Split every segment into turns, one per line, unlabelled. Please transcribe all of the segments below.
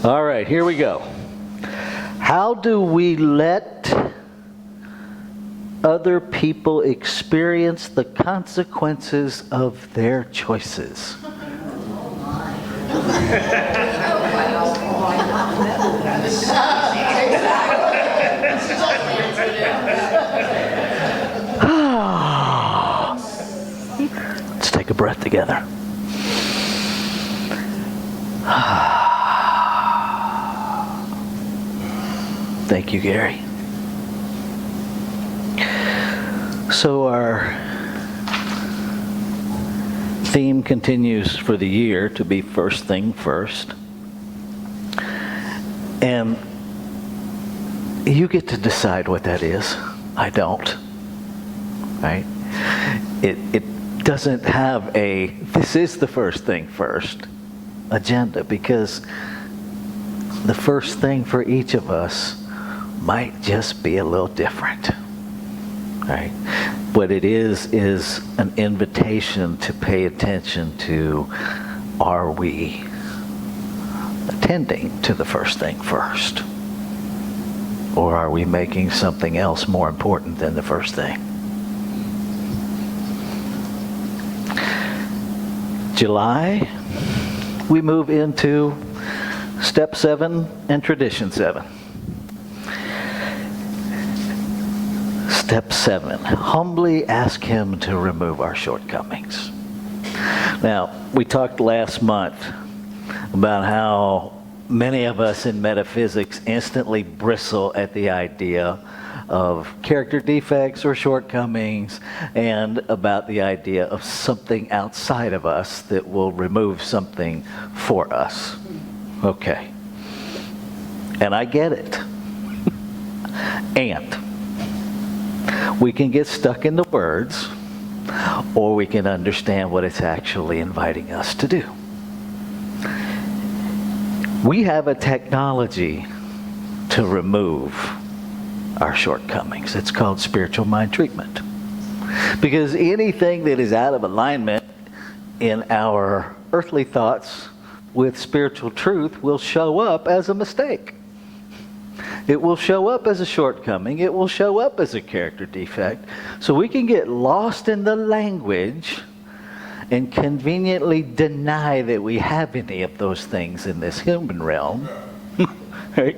All right, here we go. How do we let other people experience the consequences of their choices? Let's take a breath together. Thank you, Gary. So our theme continues for the year to be first thing first. And you get to decide what that is. I don't. Right? It doesn't have a, this is the first thing first agenda, because the first thing for each of us might just be a little different. Right? What it is an invitation to pay attention to, are we attending to the first thing first? Or are we making something else more important than the first thing? July, we move into step 7 and tradition 7. Step 7, humbly ask Him to remove our shortcomings. Now, we talked last month about how many of us in metaphysics instantly bristle at the idea of character defects or shortcomings, and about the idea of something outside of us that will remove something for us. Okay. And I get it. And we can get stuck in the words, or we can understand what it's actually inviting us to do. We have a technology to remove our shortcomings. It's called spiritual mind treatment. Because anything that is out of alignment in our earthly thoughts with spiritual truth will show up as a mistake. It will show up as a shortcoming. It will show up as a character defect. So we can get lost in the language and conveniently deny that we have any of those things in this human realm. Right?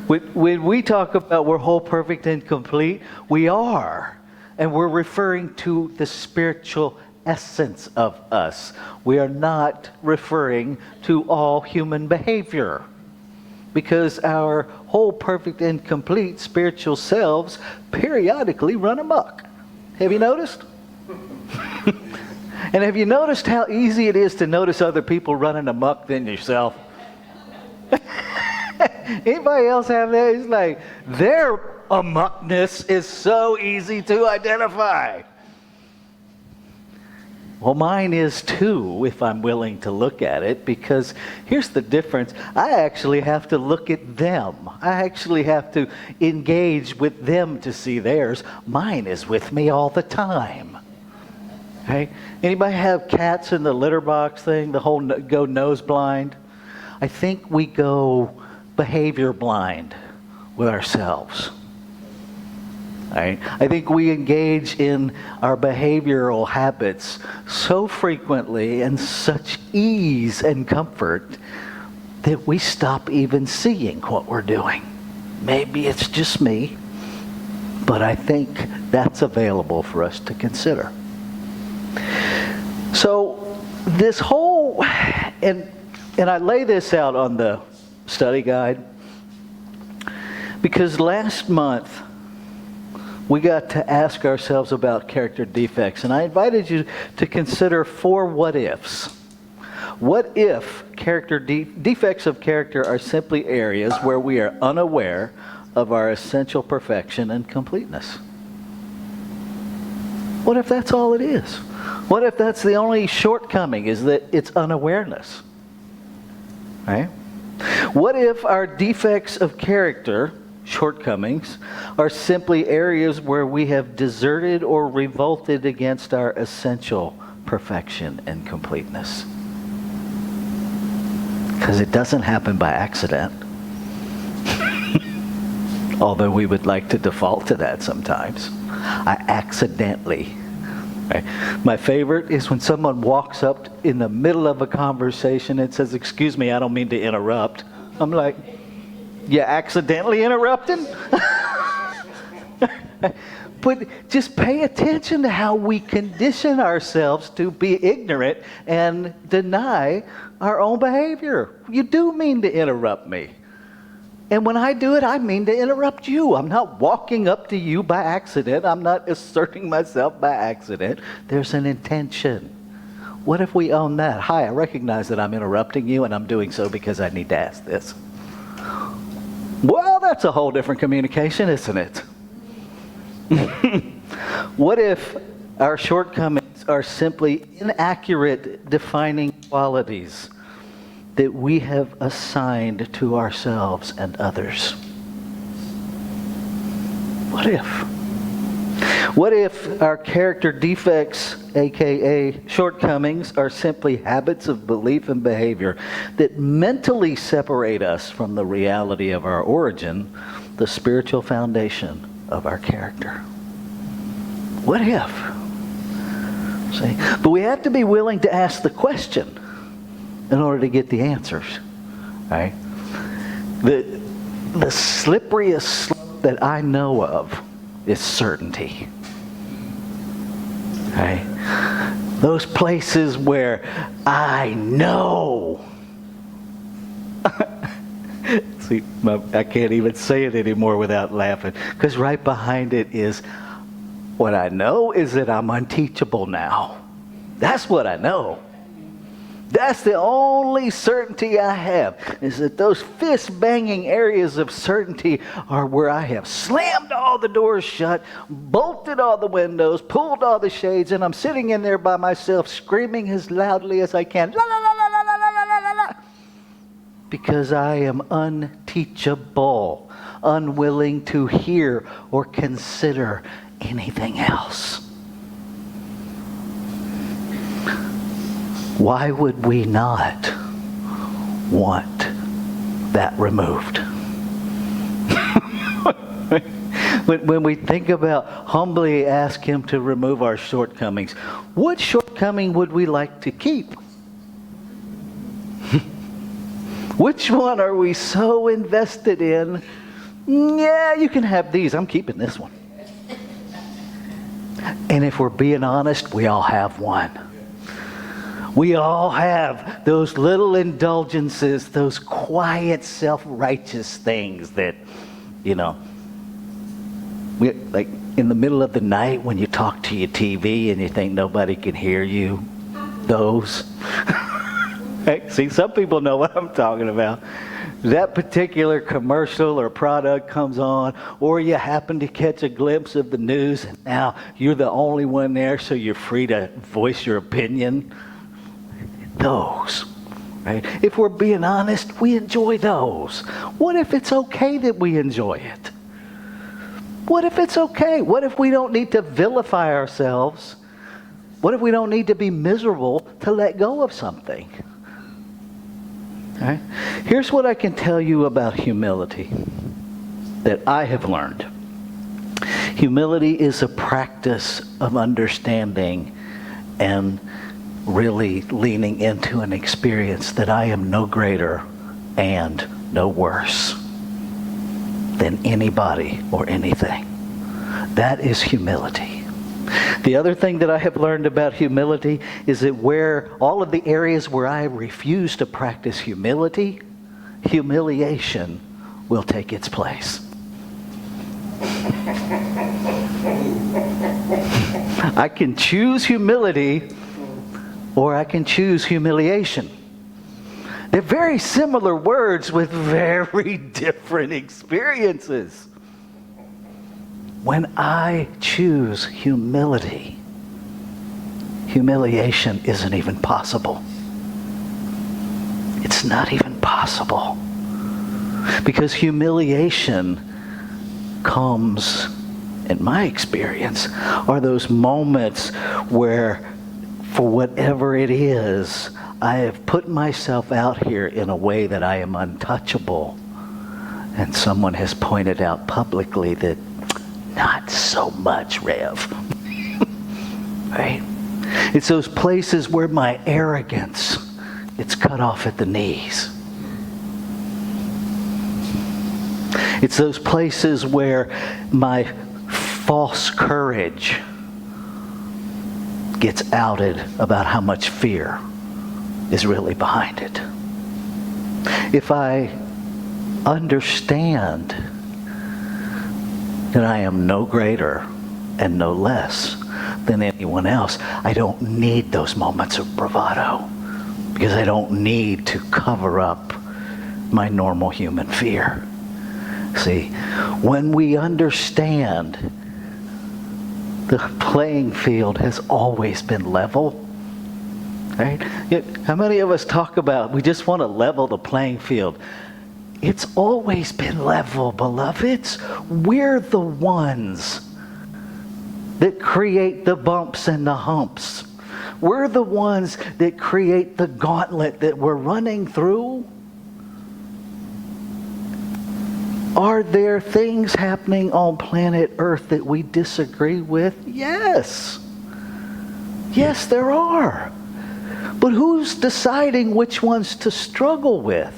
When we talk about we're whole, perfect, and complete, we are. And we're referring to the spiritual essence of us. We are not referring to all human behavior. Because our whole, perfect, and complete spiritual selves periodically run amok. Have you noticed? And have you noticed how easy it is to notice other people running amok than yourself? Anybody else have that? It's like their amokness is so easy to identify. Well, mine is too, if I'm willing to look at it, because here's the difference. I actually have to look at them. I actually have to engage with them to see theirs. Mine is with me all the time. Okay? Anybody have cats in the litter box thing, the whole go nose blind? I think we go behavior blind with ourselves. Right? I think we engage in our behavioral habits so frequently and such ease and comfort that we stop even seeing what we're doing. Maybe it's just me, but I think that's available for us to consider. So this whole, and I lay this out on the study guide, because last month we got to ask ourselves about character defects, and I invited you to consider 4 what-ifs. What if defects of character are simply areas where we are unaware of our essential perfection and completeness? What if that's all it is? What if that's the only shortcoming, is that it's unawareness? Right? What if our defects of character, shortcomings, are simply areas where we have deserted or revolted against our essential perfection and completeness? Because it doesn't happen by accident. Although we would like to default to that sometimes. I accidentally. Right? My favorite is when someone walks up in the middle of a conversation and says, "Excuse me, I don't mean to interrupt." I'm like, "You accidentally interrupting?" But just pay attention to how we condition ourselves to be ignorant and deny our own behavior. You do mean to interrupt me. And when I do it, I mean to interrupt you. I'm not walking up to you by accident. I'm not asserting myself by accident. There's an intention. What if we own that? Hi, I recognize that I'm interrupting you, and I'm doing so because I need to ask this. Well, that's a whole different communication, isn't it? What if our shortcomings are simply inaccurate defining qualities that we have assigned to ourselves and others? What if? What if our character defects, aka shortcomings, are simply habits of belief and behavior that mentally separate us from the reality of our origin, the spiritual foundation of our character? What if? See? But we have to be willing to ask the question in order to get the answers. Right? The slipperiest slope that I know of is certainty. Right? Those places where I know. See, I can't even say it anymore without laughing, because right behind it is, what I know is that I'm unteachable now. That's what I know. That's the only certainty I have, is that those fist-banging areas of certainty are where I have slammed all the doors shut, bolted all the windows, pulled all the shades, and I'm sitting in there by myself screaming as loudly as I can, la la la la la la la la la la, because I am unteachable, unwilling to hear or consider anything else. Why would we not want that removed? When we think about humbly ask Him to remove our shortcomings, what shortcoming would we like to keep? Which one are we so invested in? Yeah, you can have these. I'm keeping this one. And if we're being honest, we all have one. We all have those little indulgences, those quiet, self-righteous things that, like in the middle of the night when you talk to your TV and you think nobody can hear you. Those. See, some people know what I'm talking about. That particular commercial or product comes on, or you happen to catch a glimpse of the news, and now you're the only one there, so you're free to voice your opinion. Those, right? If we're being honest, we enjoy those. What if it's okay that we enjoy it? What if it's okay? What if we don't need to vilify ourselves? What if we don't need to be miserable to let go of something? Right? Here's what I can tell you about humility that I have learned. Humility is a practice of understanding and really leaning into an experience that I am no greater and no worse than anybody or anything. That is humility. The other thing that I have learned about humility is that where all of the areas where I refuse to practice humility, humiliation will take its place. I can choose humility or I can choose humiliation. They're very similar words with very different experiences. When I choose humility, humiliation isn't even possible. It's not even possible. Because humiliation comes, in my experience, are those moments where, for whatever it is, I have put myself out here in a way that I am untouchable. And someone has pointed out publicly that not so much, Rev. Right? It's those places where my arrogance, it's cut off at the knees. It's those places where my false courage gets outed about how much fear is really behind it. If I understand that I am no greater and no less than anyone else, I don't need those moments of bravado, because I don't need to cover up my normal human fear. See, when we understand the playing field has always been level, right? How many of us talk about we just want to level the playing field? It's always been level, beloveds. We're the ones that create the bumps and the humps. We're the ones that create the gauntlet that we're running through. Are there things happening on planet Earth that we disagree with? Yes. Yes, there are. But who's deciding which ones to struggle with?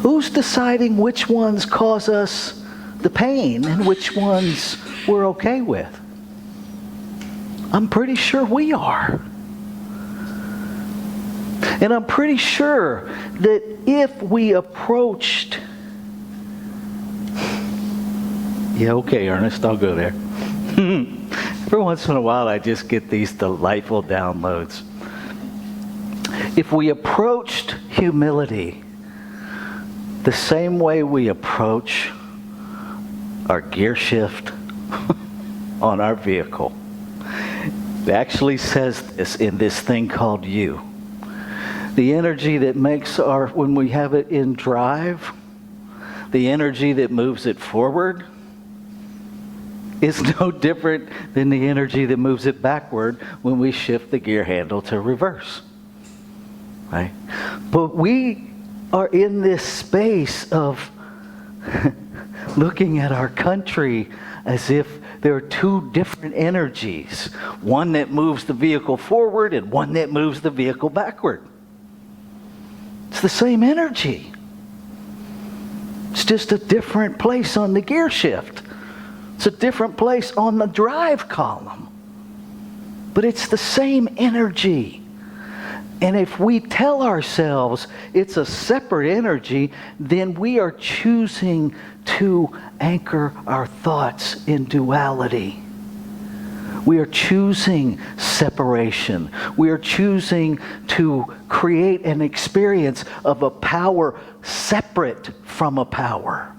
Who's deciding which ones cause us the pain and which ones we're okay with? I'm pretty sure we are. And I'm pretty sure that if we approached... Yeah, okay, Ernest, I'll go there. Every once in a while, I just get these delightful downloads. If we approached humility the same way we approach our gear shift on our vehicle, it actually says this in this thing called you. The energy that makes when we have it in drive, the energy that moves it forward is no different than the energy that moves it backward when we shift the gear handle to reverse. Right? But we are in this space of looking at our country as if there are two different energies, one that moves the vehicle forward and one that moves the vehicle backward. It's the same energy. It's just a different place on the gear shift. It's a different place on the drive column. But it's the same energy. And if we tell ourselves it's a separate energy, then we are choosing to anchor our thoughts in duality. We are choosing separation. We are choosing to create an experience of a power separate from a power.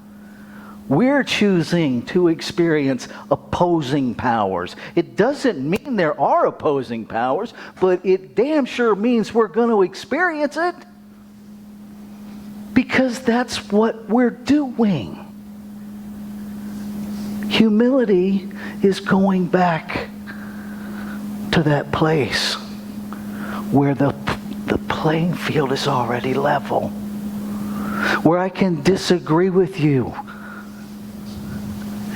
We're choosing to experience opposing powers. It doesn't mean there are opposing powers, but it damn sure means we're going to experience it, because that's what we're doing. Humility is going back to that place where the playing field is already level, where I can disagree with you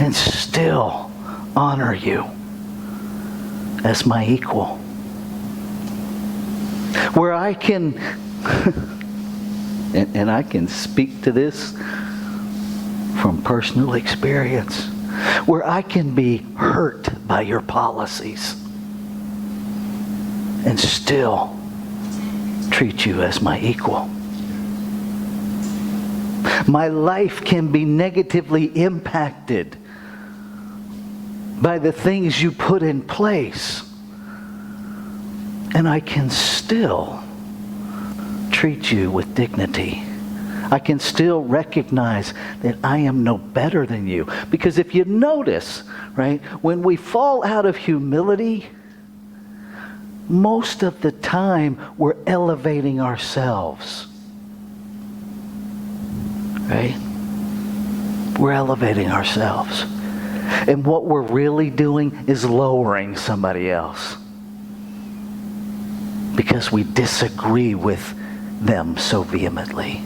and still honor you as my equal, where I can and I can speak to this from personal experience, where I can be hurt by your policies and still treat you as my equal. My life can be negatively impacted by the things you put in place, and I can still treat you with dignity. I can still recognize that I am no better than you. Because if you notice, right, when we fall out of humility, most of the time we're elevating ourselves. Right? We're elevating ourselves. And what we're really doing is lowering somebody else. because we disagree with them so vehemently.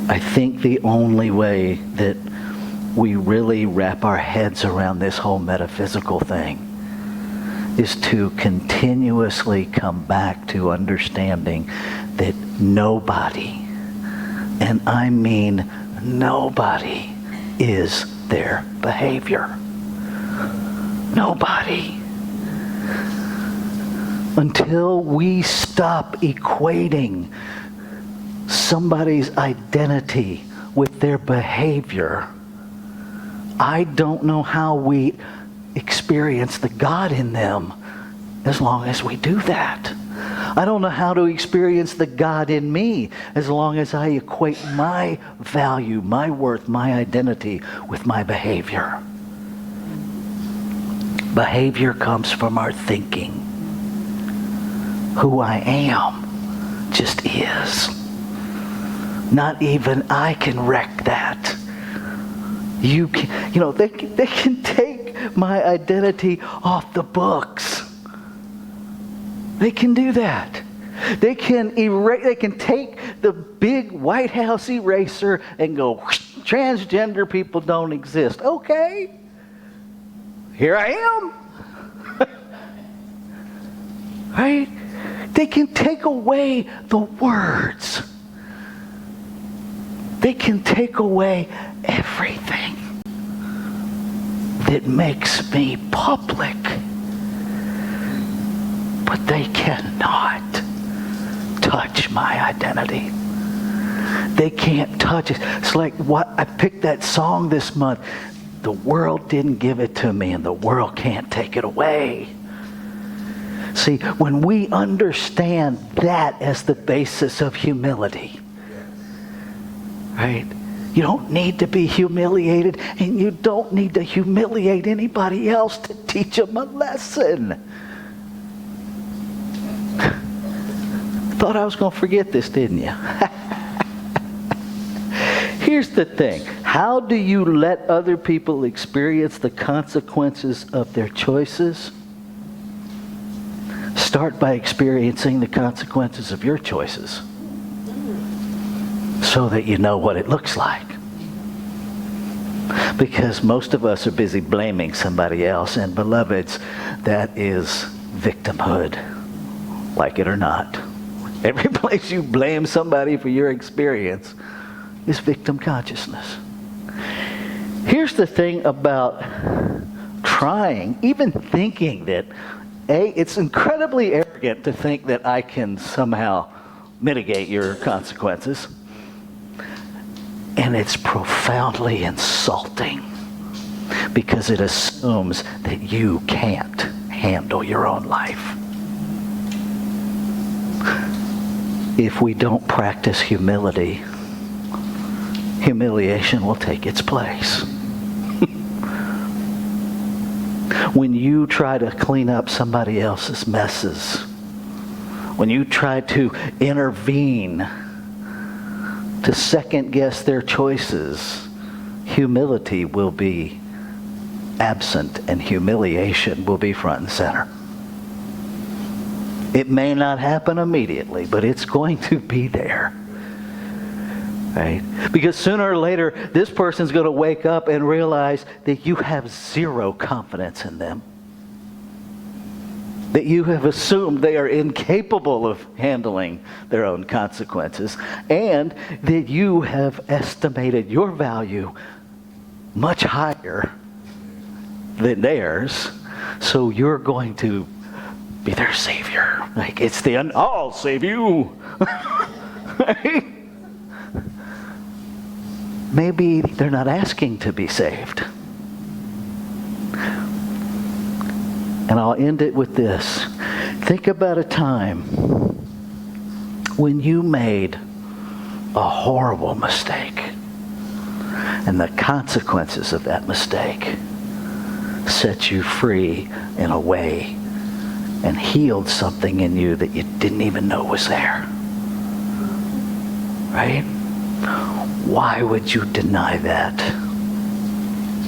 I think the only way that we really wrap our heads around this whole metaphysical thing is to continuously come back to understanding that nobody, and I mean nobody, is their behavior. Nobody. Until we stop equating somebody's identity with their behavior, I don't know how we experience the God in them as long as we do that. I don't know how to experience the God in me as long as I equate my value, my worth, my identity with my behavior. Behavior comes from our thinking. Who I am just is. Not even I can wreck that. They can take my identity off the books. They can do that. They can take the big White House eraser and go, transgender people don't exist. Okay. Here I am. Right? They can take away the words. They can take away everything that makes me public. But they cannot touch my identity. They can't touch it. It's like what I picked that song this month. The world didn't give it to me, and the world can't take it away. See, when we understand that as the basis of humility, right? You don't need to be humiliated, and you don't need to humiliate anybody else to teach them a lesson. Thought I was going to forget this, didn't you? Here's the thing. How do you let other people experience the consequences of their choices? Start by experiencing the consequences of your choices so that you know what it looks like. Because most of us are busy blaming somebody else, and beloveds, that is victimhood, like it or not. Every place you blame somebody for your experience is victim consciousness. Here's the thing about trying, even thinking that, it's incredibly arrogant to think that I can somehow mitigate your consequences. And it's profoundly insulting because it assumes that you can't handle your own life. If we don't practice humility, humiliation will take its place. When you try to clean up somebody else's messes, when you try to intervene, to second guess their choices, humility will be absent and humiliation will be front and center. It may not happen immediately, but it's going to be there. Right? Because sooner or later, this person's going to wake up and realize that you have zero confidence in them. That you have assumed they are incapable of handling their own consequences, and that you have estimated your value much higher than theirs, so you're going to be their savior. Like, it's I'll save you. Right? Maybe they're not asking to be saved. And I'll end it with this. Think about a time when you made a horrible mistake, and the consequences of that mistake set you free in a way and healed something in you that you didn't even know was there. Right? Why would you deny that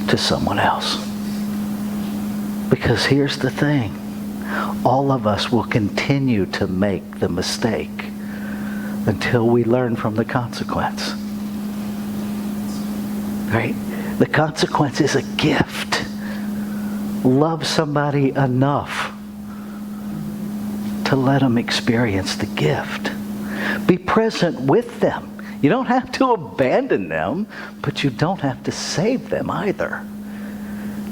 to someone else? Because here's the thing. all of us will continue to make the mistake until we learn from the consequence. Right? The consequence is a gift. Love somebody enough to let them experience the gift. Be present with them. You don't have to abandon them, but you don't have to save them either.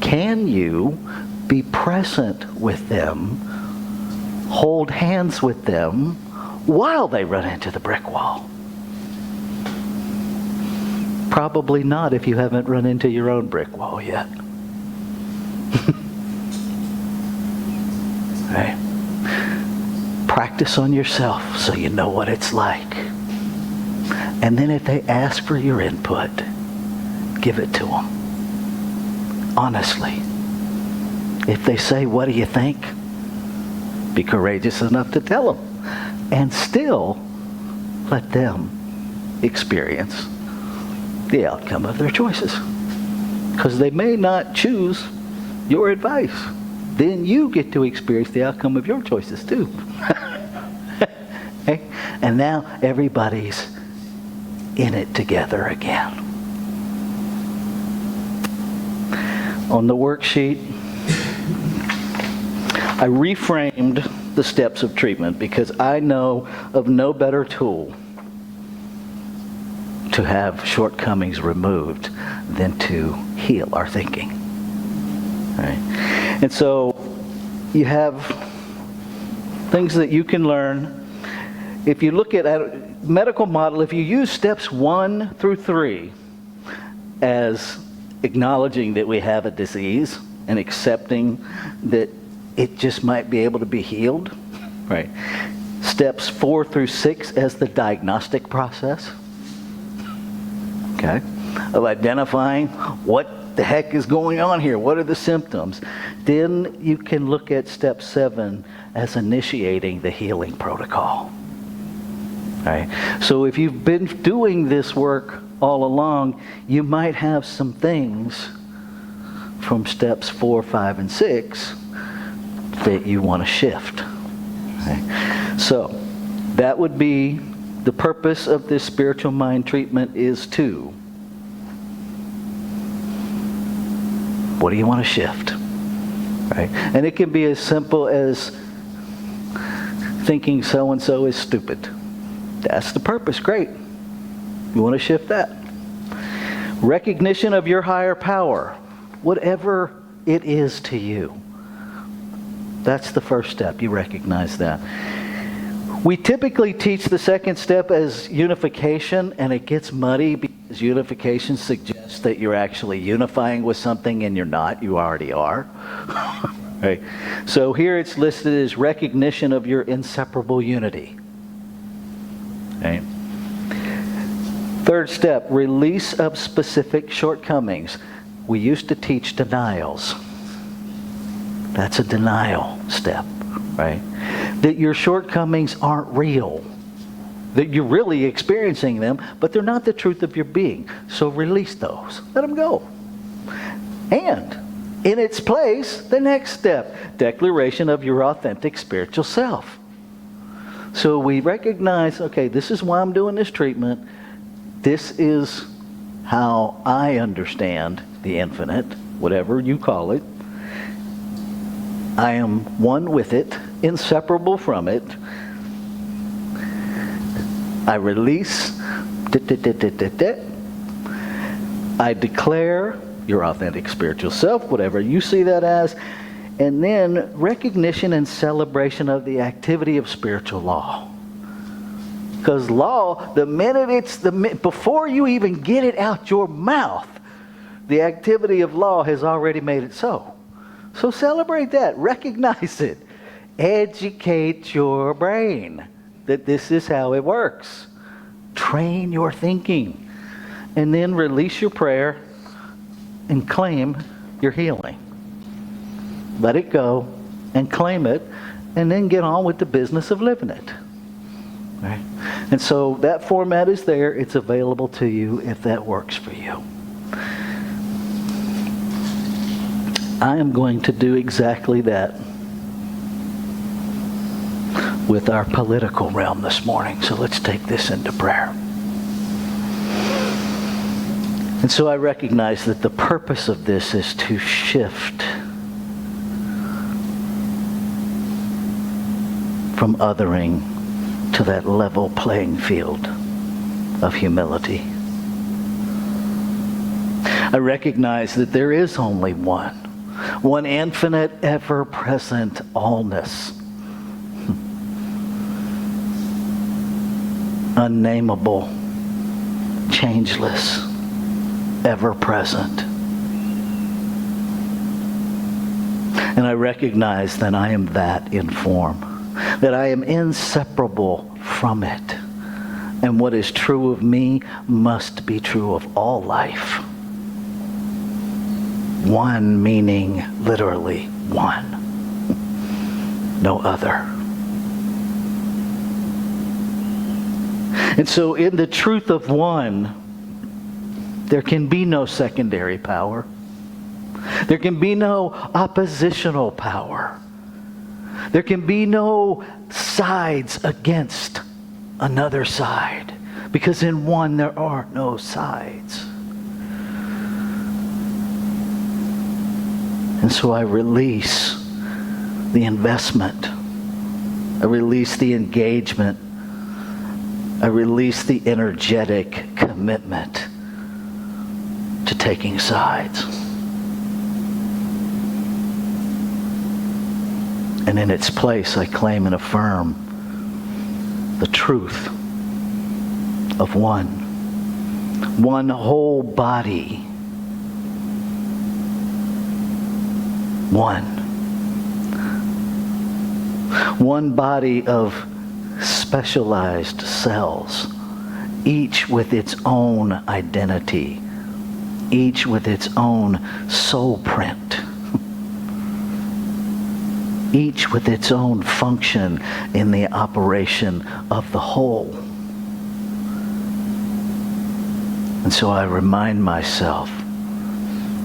Can you be present with them, hold hands with them while they run into the brick wall? Probably not if you haven't run into your own brick wall yet. Right? Practice on yourself so you know what it's like. And then if they ask for your input, give it to them. Honestly. If they say, "What do you think?" be courageous enough to tell them. And still let them experience the outcome of their choices. Because they may not choose your advice. Then you get to experience the outcome of your choices too. Okay? And now everybody's in it together again. On the worksheet, I reframed the steps of treatment because I know of no better tool to have shortcomings removed than to heal our thinking. Right? And so you have things that you can learn. If you look at a medical model, if you use steps 1 through 3 as acknowledging that we have a disease and accepting that it just might be able to be healed, right? Steps 4 through 6 as the diagnostic process, okay, of identifying what the heck is going on here, what are the symptoms. Then you can look at step 7 as initiating the healing protocol. Right? So if you've been doing this work all along, you might have some things from steps 4, 5, and 6 that you want to shift. Right? So that would be the purpose of this spiritual mind treatment is to, what do you want to shift? Right? And it can be as simple as thinking so-and-so is stupid. That's the purpose. Great. You want to shift that. Recognition of your higher power, whatever it is to you. That's the first step. You recognize that. We typically teach the second step as unification, and it gets muddy because unification suggests that you're actually unifying with something and you're not. You already are. Right? So here it's listed as recognition of your inseparable unity. Okay. Third step, release of specific shortcomings. We used to teach denials. That's a denial step, right? That your shortcomings aren't real. That you're really experiencing them, but they're not the truth of your being. So release those. Let them go. And in its place, the next step, declaration of your authentic spiritual self. So we recognize, okay, this is why I'm doing this treatment. This is how I understand the infinite, whatever you call it. I am one with it, inseparable from it. I release. I declare your authentic spiritual self, whatever you see that as. And then recognition and celebration of the activity of spiritual law. Because law, before you even get it out your mouth, the activity of law has already made it so. So celebrate that. Recognize it. Educate your brain that this is how it works. Train your thinking. And then release your prayer and claim your healing. Let it go and claim it, and then get on with the business of living it. Right? And so that format is there. It's available to you if that works for you. I am going to do exactly that with our political realm this morning. So let's take this into prayer. And so I recognize that the purpose of this is to shift from othering to that level playing field of humility. I recognize that there is only one infinite, ever-present allness, unnameable, changeless, ever-present. And I recognize that I am that in form, that I am inseparable from it. And what is true of me must be true of all life. One meaning literally one. No other. And so in the truth of one, there can be no secondary power. There can be no oppositional power. There can be no sides against another side, because in one there are no sides. And so I release the investment. I release the engagement. I release the energetic commitment to taking sides. And in its place, I claim and affirm the truth of one whole body, one body of specialized cells, each with its own identity, each with its own soul print, each with its own function in the operation of the whole. And so I remind myself,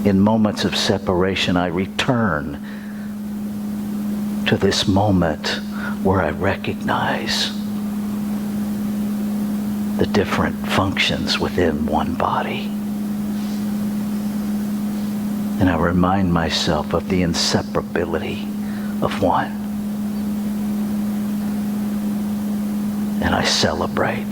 in moments of separation, I return to this moment where I recognize the different functions within one body. And I remind myself of the inseparability of one. And I celebrate.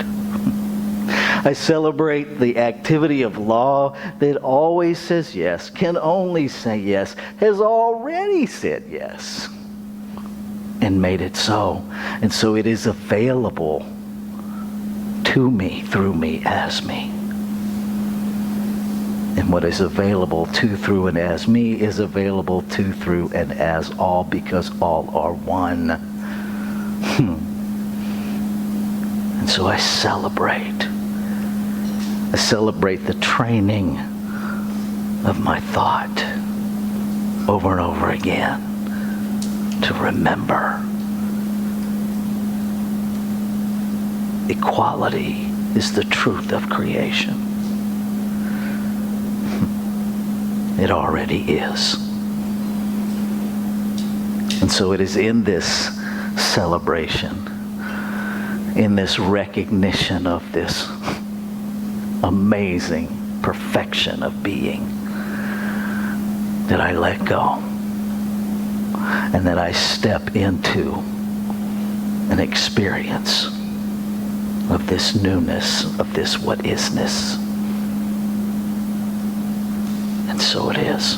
I celebrate the activity of law that always says yes, can only say yes, has already said yes, and made it so. And so it is available to me, through me, as me. And what is available to, through, and as me is available to, through, and as all, because all are one. And so I celebrate. I celebrate the training of my thought over and over again to remember equality is the truth of creation. It already is. And so it is in this celebration, in this recognition of this amazing perfection of being, that I let go and that I step into an experience of this newness, of this what isness. And so it is.